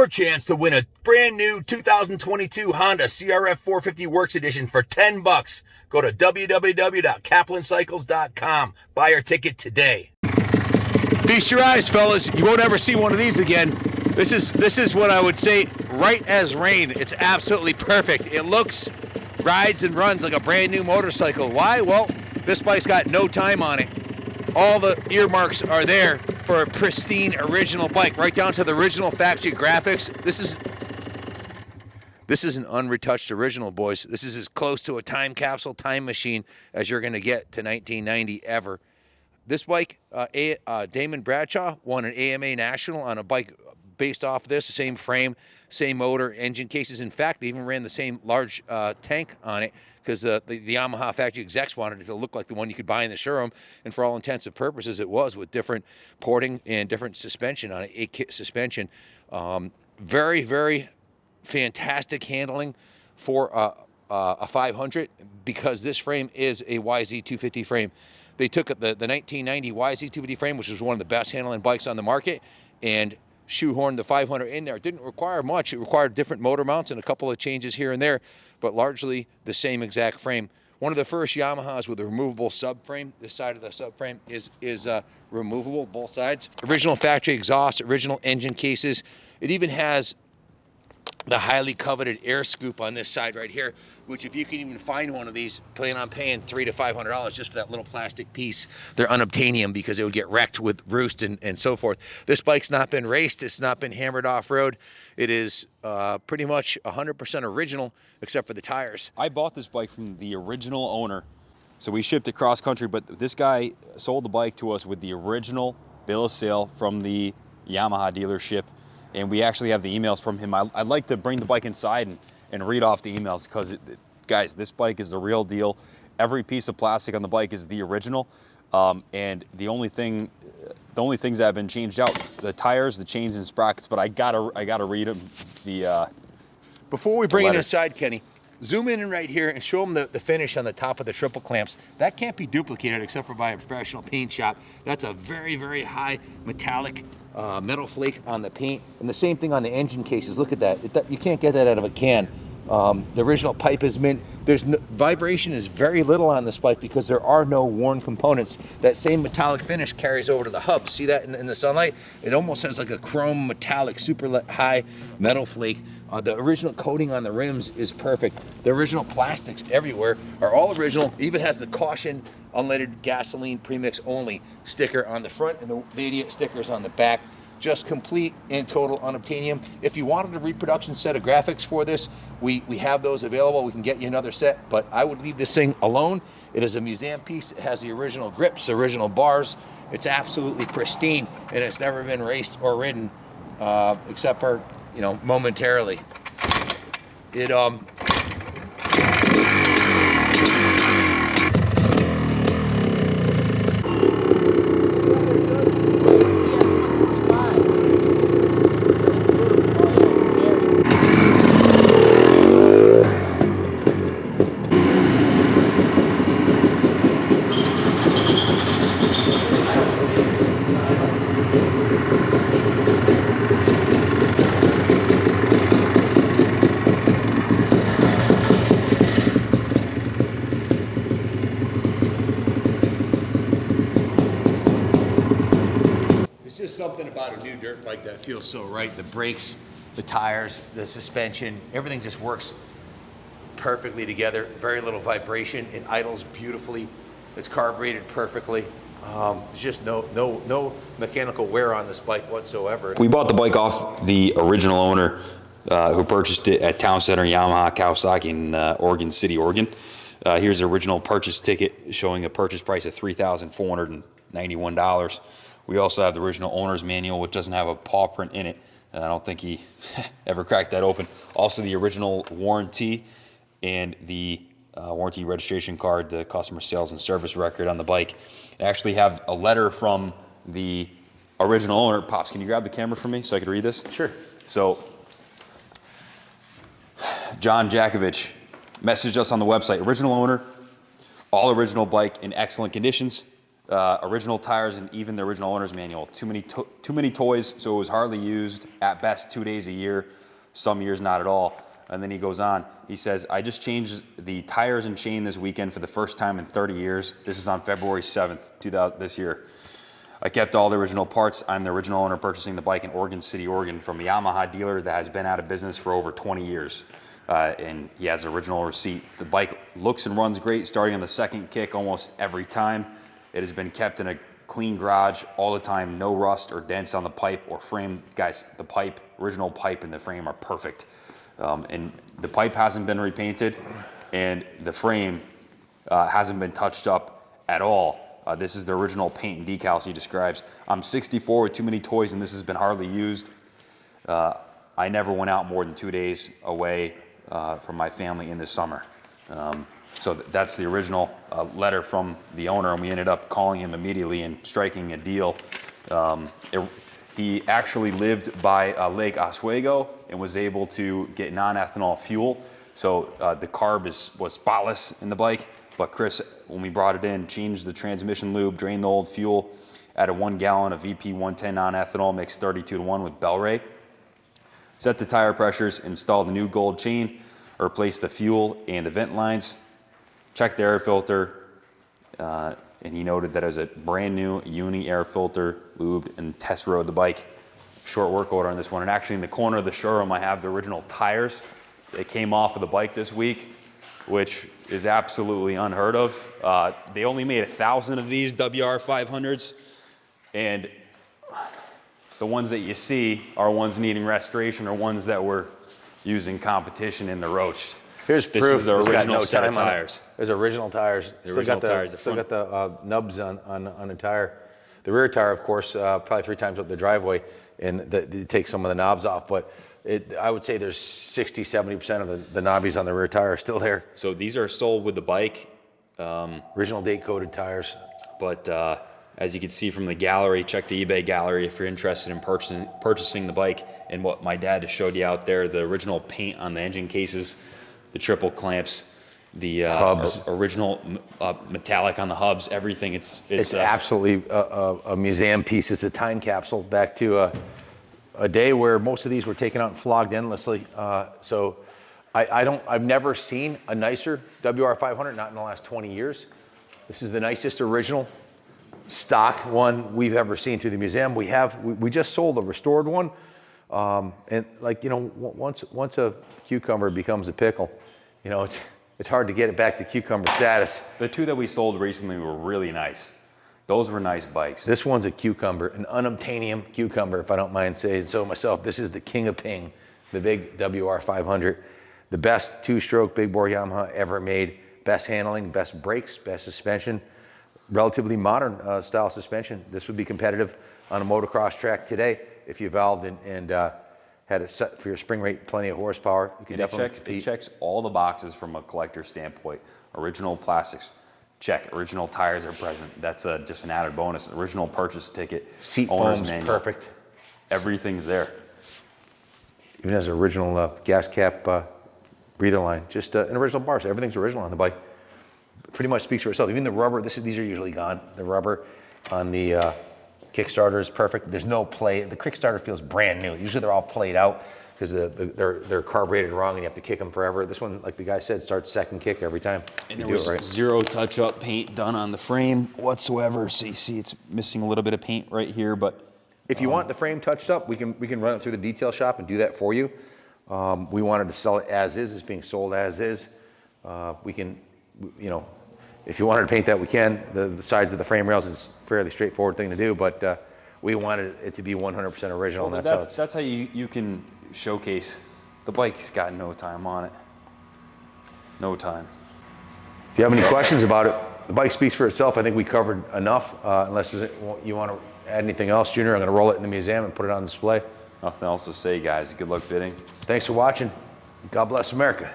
your chance to win a brand new 2022 Honda CRF 450 Works Edition for $10. Go to www.kaplancycles.com. Buy your ticket today. Feast your eyes, fellas. You won't ever see one of these again. This is what I would say, right as rain. It's absolutely perfect. It looks, rides and runs like a brand new motorcycle. Why? Well, this bike's got no time on it. All the earmarks are there for a pristine original bike, right down to the original factory graphics. This is an unretouched original, boys. This is as close to a time capsule, time machine as you're going to get to 1990 ever. This bike, Damon Bradshaw won an AMA National on a bike based off of this, the same frame, same motor, engine cases. In fact, they even ran the same large tank on it because the Yamaha factory execs wanted it to look like the one you could buy in the showroom. And for all intents and purposes, it was, with different porting and different suspension on it, a kit suspension. Very, very fantastic handling for a 500 because this frame is a YZ250 frame. They took the 1990 YZ250 frame, which was one of the best handling bikes on the market, and shoehorned the 500 in there. It didn't require much. It required different motor mounts and a couple of changes here and there, but largely the same exact frame. One of the first Yamahas with a removable subframe. This side of the subframe is removable, both sides. Original factory exhaust, original engine cases. It even has the highly coveted air scoop on this side right here, which if you can even find one of these, plan on paying $300 to $500 just for that little plastic piece. They're unobtainium because it would get wrecked with roost and so forth. This bike's not been raced. It's not been hammered off-road. It is pretty much 100% original except for the tires. I bought this bike from the original owner, so we shipped it cross country, but this guy sold the bike to us with the original bill of sale from the Yamaha dealership. And we actually have the emails from him. I'd like to bring the bike inside and read off the emails because, guys, this bike is the real deal. Every piece of plastic on the bike is the original. And the only things that have been changed out, the tires, the chains, and sprockets. But I gotta read them. Before we bring it inside, Kenny, zoom in right here and show them the finish on the top of the triple clamps. That can't be duplicated except for by a professional paint shop. That's a very, very high metallic metal flake on the paint, and the same thing on the engine cases. Look at that. You can't get that out of a can. The original pipe is mint. Vibration is very little on this bike because there are no worn components. That same metallic finish carries over to the hub. See that in the sunlight? It almost has like a chrome metallic, super high metal flake. The original coating on the rims is perfect. The original plastics everywhere are all original. Even has the caution unleaded gasoline premix only sticker on the front and the idiot stickers on the back. Just complete and total unobtainium. If you wanted a reproduction set of graphics for this, we have those available. We can get you another set, but I would leave this thing alone. It is a museum piece. It has the original grips, original bars. It's absolutely pristine, and it's never been raced or ridden except for, momentarily. There's something about a new dirt bike that feels so right. The brakes, the tires, the suspension, everything just works perfectly together. Very little vibration. It idles beautifully. It's carbureted perfectly. There's just no mechanical wear on this bike whatsoever. We bought the bike off the original owner who purchased it at Town Center Yamaha Kawasaki in Oregon City, Oregon. Here's the original purchase ticket showing a purchase price of $3,491. We also have the original owner's manual, which doesn't have a paw print in it. I don't think he ever cracked that open. Also the original warranty and the warranty registration card, the customer sales and service record on the bike. I actually have a letter from the original owner. Pops, can you grab the camera for me so I could read this? Sure. So, John Jakovich messaged us on the website. Original owner, all original bike in excellent conditions. Original tires and even the original owner's manual. Too many toys, so it was hardly used. At best, 2 days a year. Some years not at all. And then he goes on. He says, I just changed the tires and chain this weekend for the first time in 30 years. This is on February 7th, this year. I kept all the original parts. I'm the original owner purchasing the bike in Oregon City, Oregon from a Yamaha dealer that has been out of business for over 20 years. And he has original receipt. The bike looks and runs great, starting on the second kick almost every time. It has been kept in a clean garage all the time. No rust or dents on the pipe or frame. Guys, the pipe, original pipe and the frame are perfect. And the pipe hasn't been repainted and the frame hasn't been touched up at all. This is the original paint and decals he describes. I'm 64 with too many toys and this has been hardly used. I never went out more than 2 days away from my family in the summer. So that's the original letter from the owner, and we ended up calling him immediately and striking a deal. He actually lived by Lake Oswego and was able to get non-ethanol fuel. So the carb was spotless in the bike, but Chris, when we brought it in, changed the transmission lube, drained the old fuel, added 1 gallon of VP 110 non-ethanol, mixed 32-to-1 with Bel-Ray, set the tire pressures, installed a new gold chain, replaced the fuel and the vent lines, checked the air filter, and he noted that it was a brand new uni air filter, lubed, and test rode the bike. Short work order on this one. And actually in the corner of the showroom, I have the original tires. They came off of the bike this week, which is absolutely unheard of. They only made 1,000 of these WR500s, and the ones that you see are ones needing restoration or ones that were using competition in the roached. Here's this proof. is the It's got original no set of time on it. tires. There's original tires. The original tires. Still got the nubs on the tire. The rear tire, of course, probably 3 times up the driveway, and it takes some of the knobs off. But I would say there's 60, 70% of the knobbies on the rear tire are still there. So these are sold with the bike. Original date coded tires. But as you can see from the gallery, check the eBay gallery if you're interested in purchasing the bike. And what my dad just showed you out there, the original paint on the engine cases, the triple clamps, the original metallic on the hubs, everything. It's absolutely a museum piece. It's a time capsule back to a day where most of these were taken out and flogged endlessly. So I've never seen a nicer WR500, not in the last 20 years. This is the nicest original stock one we've ever seen through the museum. We just sold a restored one. And like, you know, once a cucumber becomes a pickle, you know, it's hard to get it back to cucumber status. The 2 that we sold recently were really nice. Those were nice bikes. This one's a cucumber, an unobtainium cucumber, if I don't mind saying so myself. This is the king of ping, the big WR500, the best 2-stroke big bore Yamaha ever made. Best handling, best brakes, best suspension, relatively modern style suspension. This would be competitive on a motocross track today if you valved and had it set for your spring rate, plenty of horsepower. You could definitely compete. It checks all the boxes from a collector standpoint. Original plastics, check. Original tires are present. That's just an added bonus. Original purchase ticket. Seat owner's foam's manual. perfect. Everything's there. Even has original gas cap breather line. Just an original bar. So everything's original on the bike. Pretty much speaks for itself. Even the rubber. These are usually gone. The rubber on the Kickstarter is perfect. There's no play. The Kickstarter feels brand new. Usually they're all played out because they're carbureted wrong and you have to kick them forever. This one, like the guy said, starts second kick every time. And there was zero touch-up paint done on the frame whatsoever. So you see it's missing a little bit of paint right here, but if you want the frame touched up, we can run it through the detail shop and do that for you. We wanted to sell it as is. It's being sold as is. We can, you know, if you wanted to paint that, we can. The sides of the frame rails is a fairly straightforward thing to do, but we wanted it to be 100% original. Well, and that's how you can showcase. The bike's got no time on it. No time. If you have any questions about it, the bike speaks for itself. I think we covered enough. Unless you want to add anything else, Junior, I'm going to roll it in the museum and put it on display. Nothing else to say, guys. Good luck bidding. Thanks for watching. God bless America.